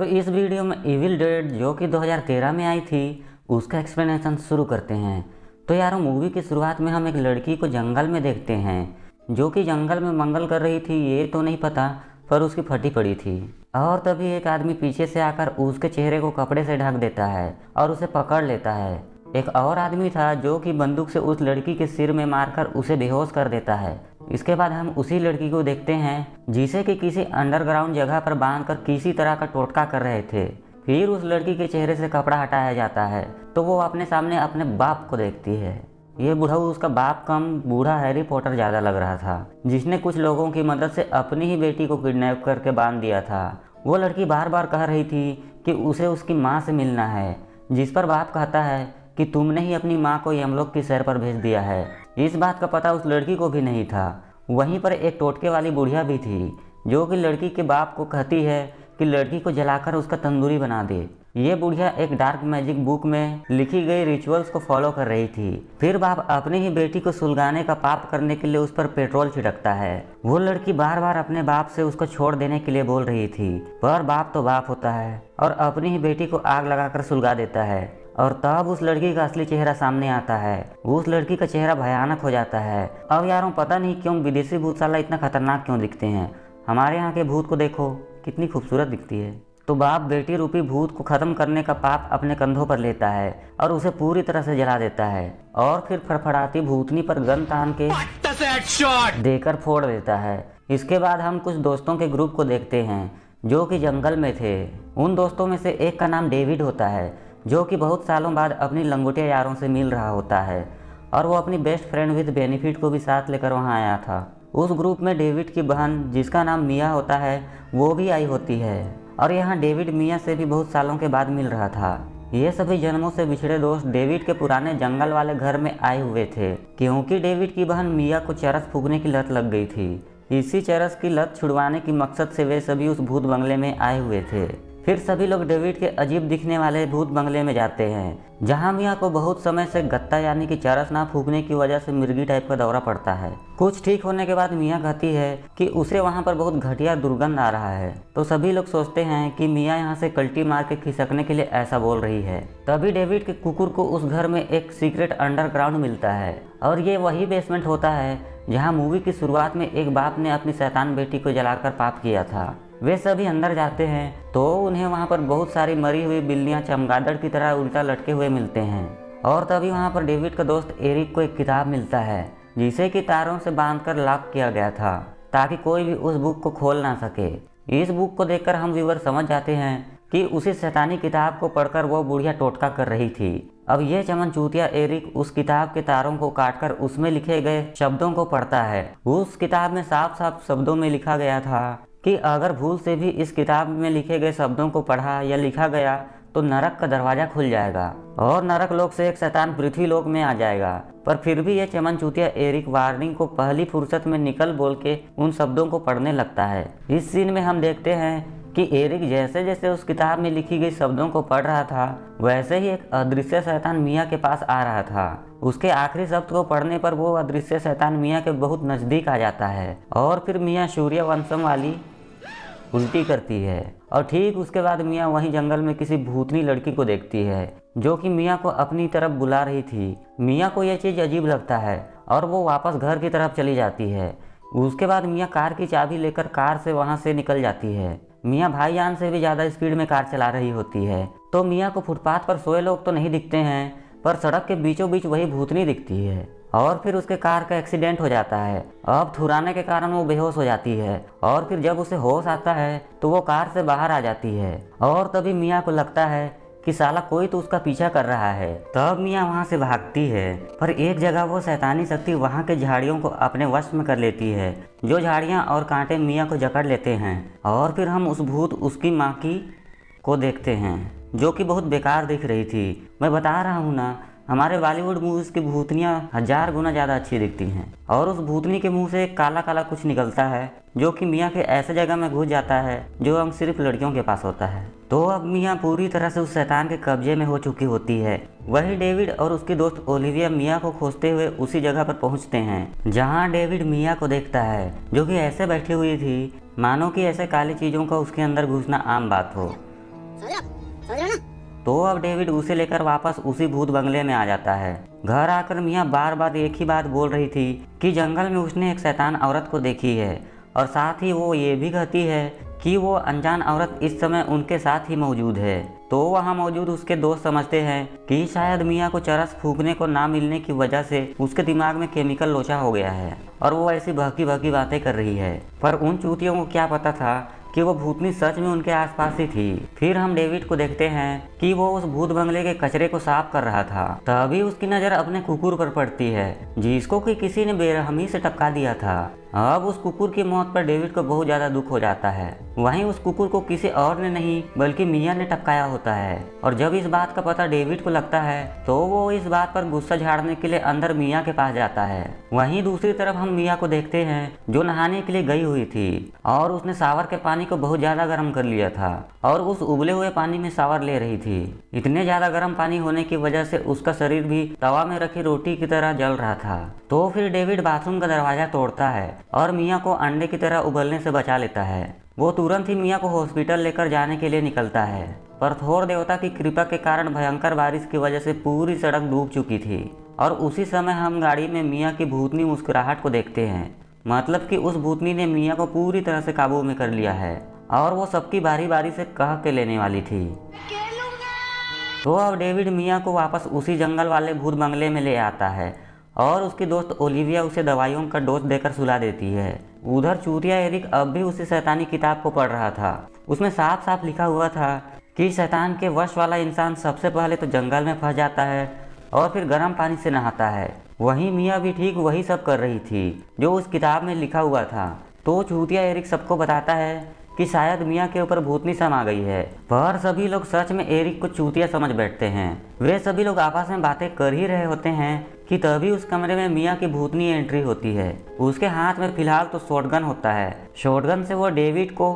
तो इस वीडियो में इविल डेड जो कि 2013 में आई थी उसका एक्सप्लेनेशन शुरू करते हैं। तो यारों, मूवी की शुरुआत में हम एक लड़की को जंगल में देखते हैं जो कि जंगल में मंगल कर रही थी, ये तो नहीं पता, पर उसकी फटी पड़ी थी। और तभी एक आदमी पीछे से आकर उसके चेहरे को कपड़े से ढक देता है और उसे पकड़ लेता है। एक और आदमी था जो कि बंदूक से उस लड़की के सिर में मारकर उसे बेहोश कर देता है। इसके बाद हम उसी लड़की को देखते हैं जिसे कि किसी अंडरग्राउंड जगह पर बांधकर किसी तरह का टोटका कर रहे थे। फिर उस लड़की के चेहरे से कपड़ा हटाया जाता है तो वो अपने सामने अपने बाप को देखती है। ये बूढ़ा उसका बाप कम बूढ़ा हैरी पॉटर ज़्यादा लग रहा था, जिसने कुछ लोगों की मदद से अपनी ही बेटी को किडनैप करके बांध दिया था। वो लड़की बार बार कह रही थी कि उसे उसकी माँ से मिलना है, जिस पर बाप कहता है कि तुमने ही अपनी माँ को यमलोक की सैर पर भेज दिया है। इस बात का पता उस लड़की को भी नहीं था। वहीं पर एक टोटके वाली बुढ़िया भी थी जो कि लड़की के बाप को कहती है कि लड़की को जलाकर उसका तंदूरी बना दे। ये बुढ़िया एक डार्क मैजिक बुक में लिखी गई रिचुअल्स को फॉलो कर रही थी। फिर बाप अपनी ही बेटी को सुलगाने का पाप करने के लिए उस पर पेट्रोल छिड़कता है। वो लड़की बार बार अपने बाप से उसको छोड़ देने के लिए बोल रही थी, पर बाप तो बाप होता है और अपनी ही बेटी को आग लगाकर सुलगा देता है। और तब उस लड़की का असली चेहरा सामने आता है। उस लड़की का चेहरा भयानक हो जाता है। अब यारों, पता नहीं क्यों विदेशी भूतशाला इतना खतरनाक क्यों दिखते हैं। हमारे यहाँ के भूत को देखो कितनी खूबसूरत दिखती है। तो बाप बेटी रूपी भूत को खत्म करने का पाप अपने कंधों पर लेता है और उसे पूरी तरह से जला देता है और फिर फड़फड़ाती भूतनी पर गन तान के देकर फोड़ देता है। इसके बाद हम कुछ दोस्तों के ग्रुप को देखते हैं जो कि जंगल में थे। उन दोस्तों में से एक का नाम डेविड होता है जो कि बहुत सालों बाद अपनी लंगोटिया यारों से मिल रहा होता है और वो अपनी बेस्ट फ्रेंड विद बेनिफिट को भी साथ लेकर वहाँ आया था। उस ग्रुप में डेविड की बहन जिसका नाम मिया होता है वो भी आई होती है और यहाँ डेविड मिया से भी बहुत सालों के बाद मिल रहा था। ये सभी जन्मों से बिछड़े दोस्त डेविड के पुराने जंगल वाले घर में आए हुए थे क्योंकि डेविड की बहन मिया को चरस फूकने की लत लग गई थी। इसी चरस की लत छुड़वाने की मकसद से वे सभी उस भूत बंगले में आए हुए थे। फिर सभी लोग डेविड के अजीब दिखने वाले भूत बंगले में जाते हैं जहां मिया को बहुत समय से गत्ता यानी कि चरस ना फूकने की वजह से मिर्गी टाइप का दौरा पड़ता है। कुछ ठीक होने के बाद मिया कहती है कि उसे वहां पर बहुत घटिया दुर्गंध आ रहा है। तो सभी लोग सोचते हैं कि मिया यहां से कल्टी मार के खिसकने के लिए ऐसा बोल रही है। तभी डेविड के कुकुर को उस घर में एक सीक्रेट अंडरग्राउंड मिलता है और ये वही बेसमेंट होता है जहाँ मूवी की शुरुआत में एक बाप ने अपनी शैतान बेटी को जलाकर पाप किया था। वे सभी अंदर जाते हैं तो उन्हें वहां पर बहुत सारी मरी हुई बिल्लियां चमगादड़ की तरह उल्टा लटके हुए मिलते हैं। और तभी वहां पर डेविड का दोस्त एरिक को एक किताब मिलता है जिसे कि तारों से बांधकर लॉक किया गया था ताकि कोई भी उस बुक को खोल ना सके। इस बुक को देखकर हम व्यूअर समझ जाते हैं कि उसी शैतानी किताब को पढ़कर वो बुढ़िया टोटका कर रही थी। अब ये चमनचूतिया एरिक उस किताब के तारों को काटकर उसमें लिखे गए शब्दों को पढ़ता है। उस किताब में साफ साफ शब्दों में लिखा गया था कि अगर भूल से भी इस किताब में लिखे गए शब्दों को पढ़ा या लिखा गया तो नरक का दरवाजा खुल जाएगा और नरक लोक से एक शैतान पृथ्वी लोक में आ जाएगा। पर फिर भी ये चमनचूतिया एरिक वार्निंग को पहली फुर्सत में निकल बोल के उन शब्दों को पढ़ने लगता है। इस सीन में हम देखते हैं कि एरिक जैसे जैसे उस किताब में लिखी गई शब्दों को पढ़ रहा था वैसे ही एक अदृश्य शैतान मिया के पास आ रहा था। उसके आखिरी शब्द को पढ़ने पर वो अदृश्य शैतान मिया के बहुत नजदीक आ जाता है और फिर मिया सूर्यवंशम वाली उल्टी करती है। और ठीक उसके बाद मिया वहीं जंगल में किसी भूतनी लड़की को देखती है जो कि मिया को अपनी तरफ बुला रही थी। मिया को यह चीज़ अजीब लगता है और वो वापस घर की तरफ चली जाती है। उसके बाद मिया कार की चाबी लेकर कार से वहां से निकल जाती है। मिया भाईजान से भी ज़्यादा स्पीड में कार चला रही होती है। तो मिया को फुटपाथ पर सोए लोग तो नहीं दिखते हैं पर सड़क के बीचों बीच वही भूतनी दिखती है। और फिर उसके कार का एक्सीडेंट हो जाता है। अब थुराने के कारण वो बेहोश हो जाती है और फिर जब उसे होश आता है तो वो कार से बाहर आ जाती है। और तभी मिया को लगता है कि साला कोई तो उसका पीछा कर रहा है। तब मिया वहां से भागती है पर एक जगह वो शैतानी शक्ति वहां के झाड़ियों को अपने वश में कर लेती है। जो झाड़ियां और कांटे मिया को जकड़ लेते हैं और फिर हम उस भूत उसकी माँ की को देखते हैं जो कि बहुत बेकार दिख रही थी। मैं बता रहा हूँ ना, हमारे बॉलीवुड मूवीज की भूतनियाँ 1000 गुना ज़्यादा अच्छी दिखती हैं। और उस भूतनी के मुंह से एक काला काला कुछ निकलता है जो कि मियाँ के ऐसे जगह में घुस जाता है जो अंग सिर्फ लड़कियों के पास होता है। तो अब मियाँ पूरी तरह से उस शैतान के कब्जे में हो चुकी होती है। वही डेविड और उसकी दोस्त ओलिविया मियाँ को खोजते हुए उसी जगह पर पहुँचते हैं जहाँ डेविड मियाँ को देखता है जो कि ऐसे बैठी हुई थी मानो कि ऐसे काली चीज़ों का उसके अंदर घुसना आम बात हो। समझ रहे हो ना? तो अब डेविड उसे लेकर वापस उसी भूत बंगले में आ जाता है। घर आकर मिया बार बार एक ही बात बोल रही थी कि जंगल में उसने एक शैतान औरत को देखी है, और साथ ही वो ये भी कहती है कि वो अनजान औरत इस समय उनके साथ ही मौजूद है। तो वहाँ मौजूद उसके दोस्त समझते हैं कि शायद मिया को चरस फूकने को ना मिलने की वजह से उसके दिमाग में केमिकल लोचा हो गया है और वो ऐसी बहकी बहकी बातें कर रही है। पर उन चूतियों को क्या पता था कि वो भूतनी सच में उनके आसपास ही थी। फिर हम डेविड को देखते हैं कि वो उस भूत बंगले के कचरे को साफ कर रहा था। तभी उसकी नज़र अपने कुकुर पर पड़ती है जिसको कि किसी ने बेरहमी से टपका दिया था। अब उस कुकुर की मौत पर डेविड को बहुत ज़्यादा दुख हो जाता है। वहीं उस कुकुर को किसी और ने नहीं बल्कि मिया ने टपकाया होता है, और जब इस बात का पता डेविड को लगता है तो वो इस बात पर गुस्सा झाड़ने के लिए अंदर मिया के पास जाता है। वहीं दूसरी तरफ हम मिया को देखते हैं जो नहाने के लिए गई हुई थी और उसने शावर के पानी को बहुत ज़्यादा गर्म कर लिया था और उस उबले हुए पानी में शावर ले रही थी। इतने ज़्यादा गर्म पानी होने की वजह से उसका शरीर भी तवा में रखी रोटी की तरह जल रहा था। तो फिर डेविड बाथरूम का दरवाजा तोड़ता है और मिया को अंडे की तरह उबलने से बचा लेता है। वो तुरंत ही मिया को हॉस्पिटल लेकर जाने के लिए निकलता है, पर थोर देवता की कृपा के कारण भयंकर बारिश की वजह से पूरी सड़क डूब चुकी थी। और उसी समय हम गाड़ी में मिया की भूतनी मुस्कुराहट को देखते हैं, मतलब कि उस भूतनी ने मिया को पूरी तरह से काबू में कर लिया है और वो सबकी बारी बारी से कह के लेने वाली थी। तो अब डेविड मिया को वापस उसी जंगल वाले भूत बंगले में ले आता है और उसकी दोस्त ओलिविया उसे दवाइयों का डोज देकर सुला देती है। उधर चूतिया एरिक अब भी उसी शैतानी किताब को पढ़ रहा था। उसमें साफ साफ लिखा हुआ था कि शैतान के वश वाला इंसान सबसे पहले तो जंगल में फंस जाता है और फिर गर्म पानी से नहाता है। वहीं मिया भी ठीक वही सब कर रही थी जो उस किताब में लिखा हुआ था। तो चूतिया एरिक सबको बताता है कि शायद मिया के ऊपर भूतनी समा आ गई है, पर सभी लोग सच में एरिक को चूतिया समझ बैठते हैं। वे सभी लोग आपस में बातें कर ही रहे होते हैं कि तभी उस कमरे में मिया की भूतनी एंट्री होती है। उसके हाथ में फिलहाल तो शॉटगन होता है। शॉटगन से वो डेविड को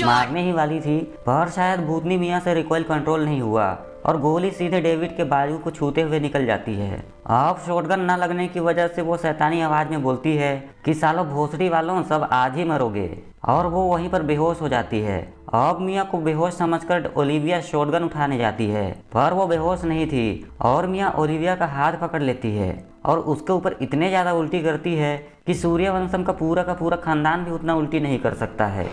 मारने ही वाली थी, पर शायद भूतनी मिया से रिकॉइल कंट्रोल नहीं हुआ और गोली सीधे डेविड के बाजू को छूते हुए निकल जाती है। अब शॉटगन न लगने की वजह से वो शैतानी आवाज में बोलती है कि सालों भोसड़ी वालों सब आज ही मरोगे, और वो वहीं पर बेहोश हो जाती है। अब मिया को बेहोश समझकर ओलिविया शॉटगन उठाने जाती है, पर वो बेहोश नहीं थी और मिया ओलिविया का हाथ पकड़ लेती है और उसके ऊपर इतने ज़्यादा उल्टी करती है कि सूर्यवंशम का पूरा खानदान भी उतना उल्टी नहीं कर सकता है।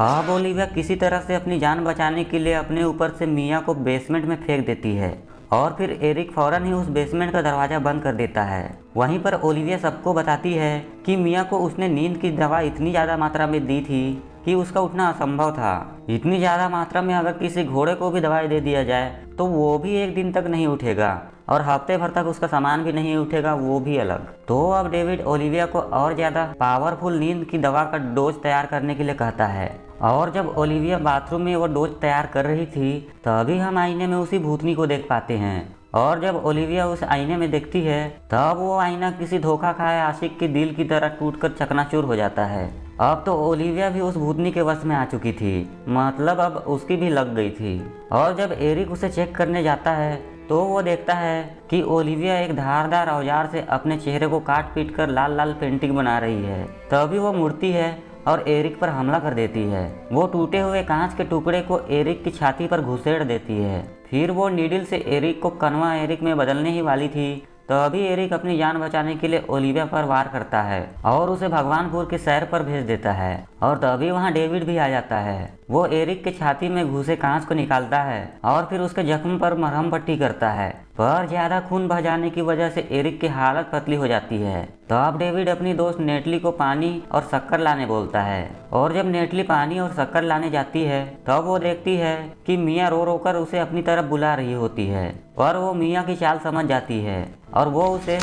अब ओलिविया किसी तरह से अपनी जान बचाने के लिए अपने ऊपर से मिया को बेसमेंट में फेंक देती है और फिर एरिक फौरन ही उस बेसमेंट का दरवाज़ा बंद कर देता है। वहीं पर ओलिविया सबको बताती है कि मिया को उसने नींद की दवा इतनी ज़्यादा मात्रा में दी थी कि उसका उठना असंभव था। इतनी ज़्यादा मात्रा में अगर किसी घोड़े को भी दवाई दे दिया जाए तो वो भी एक दिन तक नहीं उठेगा और हफ्ते भर तक उसका सामान भी नहीं उठेगा, वो भी अलग। तो अब डेविड ओलिविया को और ज़्यादा पावरफुल नींद की दवा का डोज तैयार करने के लिए कहता है। और जब ओलिविया बाथरूम में वो डोज तैयार कर रही थी तभी हम आईने में उसी भूतनी को देख पाते हैं। और जब ओलिविया उस आईने में देखती है तब वो आईना किसी धोखा खाए आशिक के दिल की तरह टूटकर चकनाचूर हो जाता है। अब तो ओलिविया भी उस भूतनी के वश में आ चुकी थी, मतलब अब उसकी भी लग गई थी। और जब एरिक उसे चेक करने जाता है तो वो देखता है कि ओलिविया एक धारदार औजार से अपने चेहरे को काट पीट कर लाल लाल पेंटिंग बना रही है। तभी वो मुड़ती है और एरिक पर हमला कर देती है। वो टूटे हुए कांच के टुकड़े को एरिक की छाती पर घुसेड़ देती है। फिर वो नीडल से एरिक को कनवा एरिक में बदलने ही वाली थी तभी एरिक अपनी जान बचाने के लिए ओलिविया पर वार करता है और उसे भगवानपुर के शहर पर भेज देता है। और तभी वहाँ डेविड भी आ जाता है। वो एरिक के छाती में घुसे कांच को निकालता है और फिर उसके जख्म पर मरहम पट्टी करता है, पर ज्यादा खून बह जाने की वजह से एरिक की हालत पतली हो जाती है। तब डेविड अपनी दोस्त नेटली को पानी और शक्कर लाने बोलता है और जब नेटली पानी और शक्कर लाने जाती है तब वो देखती है कि मिया रो रो कर उसे अपनी तरफ बुला रही होती है, पर वो मिया की चाल समझ जाती है और वो उसे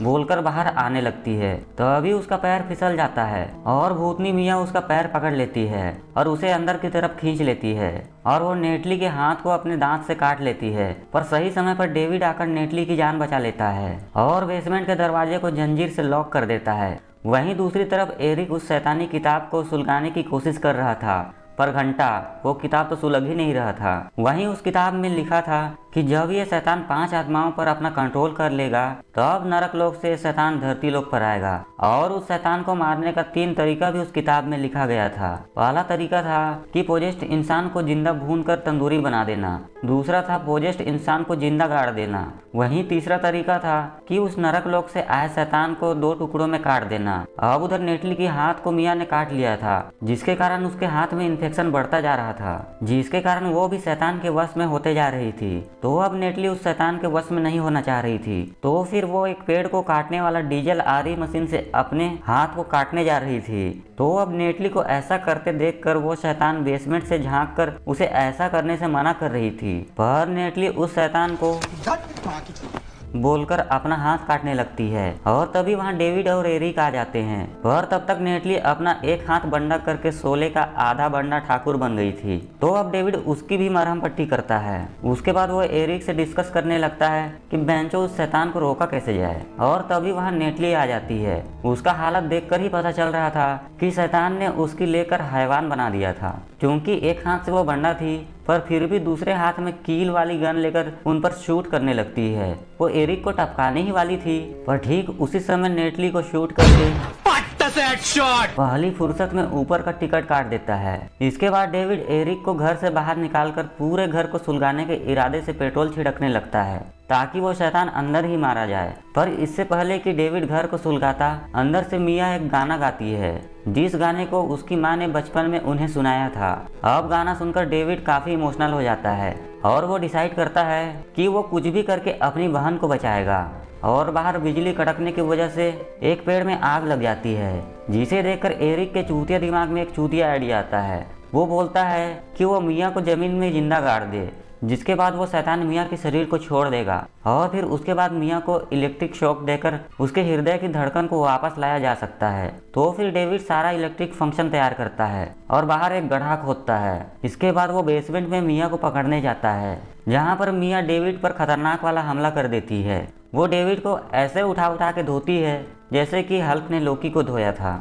बोलकर बाहर आने लगती है। तभी उसका पैर फिसल जाता है और भूतनी मिया उसका पैर पकड़ लेती है और उसे अंदर की तरफ खींच लेती है और वो नेटली के हाथ को अपने दांत से काट लेती है। पर सही समय पर डेविड आकर नेटली की जान बचा लेता है और बेसमेंट के दरवाजे को जंजीर से लॉक कर देता है। वहीं दूसरी तरफ एरिक उस शैतानी किताब को सुलगाने की कोशिश कर रहा था, पर घंटा वो किताब तो सुलग ही नहीं रहा था। वहीं उस किताब में लिखा था कि जब ये शैतान 5 आत्माओं पर अपना कंट्रोल कर लेगा तब नरक लोक से शैतान धरती लोक पर आएगा। और उस शैतान को मारने का 3 तरीका भी उस किताब में लिखा गया था। पहला तरीका था कि पोजेस्ट इंसान को जिंदा भून कर तंदूरी बना देना। दूसरा था पोजेस्ट इंसान को जिंदा गाड़ देना। वहीं तीसरा तरीका था कि उस नरक लोक से आए शैतान को 2 टुकड़ों में काट देना। अब उधर नेटली के हाथ को मिया ने काट लिया था, जिसके कारण उसके हाथ में इन्फेक्शन बढ़ता जा रहा था, जिसके कारण वो भी शैतान के वश में होते जा रही थी। तो अब नेटली उस शैतान के वश में नहीं होना चाह रही थी, तो फिर वो एक पेड़ को काटने वाला डीजल आरी मशीन से अपने हाथ को काटने जा रही थी। तो अब नेटली को ऐसा करते देखकर वो शैतान बेसमेंट से झांक कर उसे ऐसा करने से मना कर रही थी, पर नेटली उस शैतान को बोलकर अपना हाथ काटने लगती है। और तभी वहाँ डेविड और एरिक आ जाते हैं, पर तब तक नेटली अपना एक हाथ बंडा करके सोले का आधा बंडा ठाकुर बन गई थी। तो अब डेविड उसकी भी मरहम पट्टी करता है। उसके बाद वो एरिक से डिस्कस करने लगता है कि बेंचो उस शैतान को रोका कैसे जाए। और तभी वहाँ नेटली आ जाती है। उसका हालत देखकर ही पता चल रहा था कि शैतान ने उसकी लेकर हैवान बना दिया था। क्योंकि एक हाथ से वो बंडा थी, पर फिर भी दूसरे हाथ में कील वाली गन लेकर उन पर शूट करने लगती है। वो एरिक को टपकाने ही वाली थी, पर ठीक उसी समय नेटली को शूट करके पहली फुर्सत में ऊपर का टिकट काट देता है। इसके बाद डेविड एरिक को घर से बाहर निकालकर पूरे घर को सुलगाने के इरादे से पेट्रोल छिड़कने लगता है, ताकि वो शैतान अंदर ही मारा जाए। पर इससे पहले कि डेविड घर को सुलगाता, अंदर से मिया एक गाना गाती है, जिस गाने को उसकी माँ ने बचपन में उन्हें सुनाया था। अब गाना सुनकर डेविड काफी इमोशनल हो जाता है और वो डिसाइड करता है कि वो कुछ भी करके अपनी बहन को बचाएगा। और बाहर बिजली कड़कने की वजह से एक पेड़ में आग लग जाती है, जिसे देखकर एरिक के चूतिया दिमाग में एक चूतिया आइडिया आता है। वो बोलता है कि वो मिया को जमीन में जिंदा गाड़ दे, जिसके बाद वो शैतान मिया के शरीर को छोड़ देगा और फिर उसके बाद मिया को इलेक्ट्रिक शॉक देकर उसके हृदय की धड़कन को वापस लाया जा सकता है। तो फिर डेविड सारा इलेक्ट्रिक फंक्शन तैयार करता है और बाहर एक गड्ढा खोदता है। इसके बाद वो बेसमेंट में मिया को पकड़ने जाता है, जहाँ पर मिया डेविड पर खतरनाक वाला हमला कर देती है। वो डेविड को ऐसे उठा के धोती है जैसे कि हल्क ने लोकी को धोया था।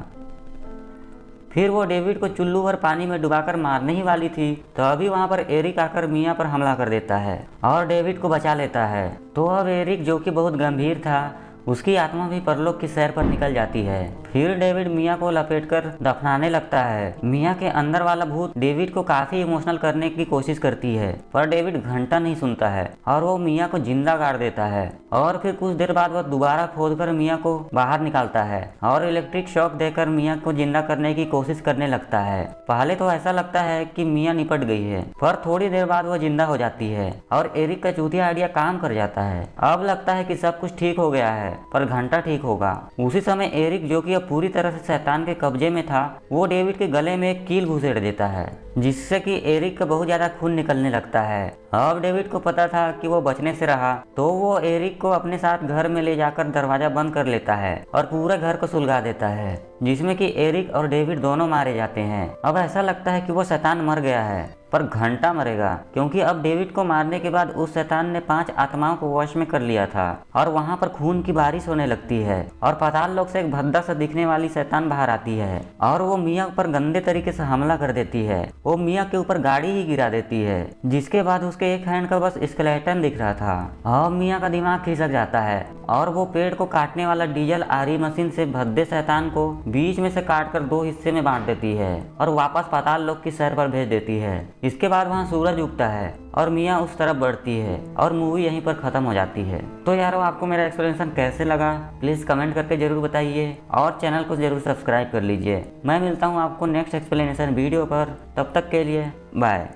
फिर वो डेविड को चुल्लू भर पानी में डुबाकर मारने ही वाली थी, तभी वहाँ पर एरिक आकर मिया पर हमला कर देता है और डेविड को बचा लेता है। तो अब एरिक, जो कि बहुत गंभीर था, उसकी आत्मा भी परलोक की सैर पर निकल जाती है। फिर डेविड मिया को लपेटकर दफनाने लगता है। मिया के अंदर वाला भूत डेविड को काफी इमोशनल करने की कोशिश करती है, पर डेविड घंटा नहीं सुनता है और वो मिया को जिंदा गाड़ देता है। और फिर कुछ देर बाद वो दोबारा खोदकर मिया को बाहर निकालता है और इलेक्ट्रिक शॉक देकर मिया को जिंदा करने की कोशिश करने लगता है। पहले तो ऐसा लगता है कि मिया निपट गई है, पर थोड़ी देर बाद वो जिंदा हो जाती है और एरिक का चूतिया आइडिया काम कर जाता है। अब लगता है कि सब कुछ ठीक हो गया है, पर घंटा ठीक होगा। उसी समय एरिक, जो कि अब पूरी तरह से शैतान के कब्जे में था, वो डेविड के गले में एक कील घुसेड़ देता है, जिससे कि एरिक का बहुत ज्यादा खून निकलने लगता है। अब डेविड को पता था कि वो बचने से रहा, तो वो एरिक को अपने साथ घर में ले जाकर दरवाजा बंद कर लेता है और पूरे घर को सुलगा देता है, जिसमें कि एरिक और डेविड दोनों मारे जाते हैं। अब ऐसा लगता है कि वो शैतान मर गया है, पर घंटा मरेगा, क्योंकि अब डेविड को मारने के बाद उस शैतान ने 5 आत्माओं को वश में कर लिया था और वहाँ पर खून की बारिश होने लगती है और पाताल लोक से एक भद्दा सा दिखने वाली शैतान बाहर आती है और वो मिया पर गंदे तरीके से हमला कर देती है। वो मिया के ऊपर गाड़ी ही गिरा देती है, जिसके बाद उसके एक हैंड का बस स्केलेटन दिख रहा था। अब मिया का दिमाग खिसक जाता है और वो पेड़ को काटने वाला डीजल आरी मशीन से भद्दे शैतान को बीच में से काटकर 2 हिस्से में बांट देती है और वापस पाताल लोक की सैर पर भेज देती है। इसके बाद वहाँ सूरज उगता है और मिया उस तरफ बढ़ती है और मूवी यहीं पर खत्म हो जाती है। तो यारो, आपको मेरा एक्सप्लेनेशन कैसे लगा प्लीज कमेंट करके जरूर बताइए और चैनल को जरूर सब्सक्राइब कर लीजिए। मैं मिलता हूँ आपको नेक्स्ट एक्सप्लेनेशन वीडियो पर, तब तक के लिए बाय।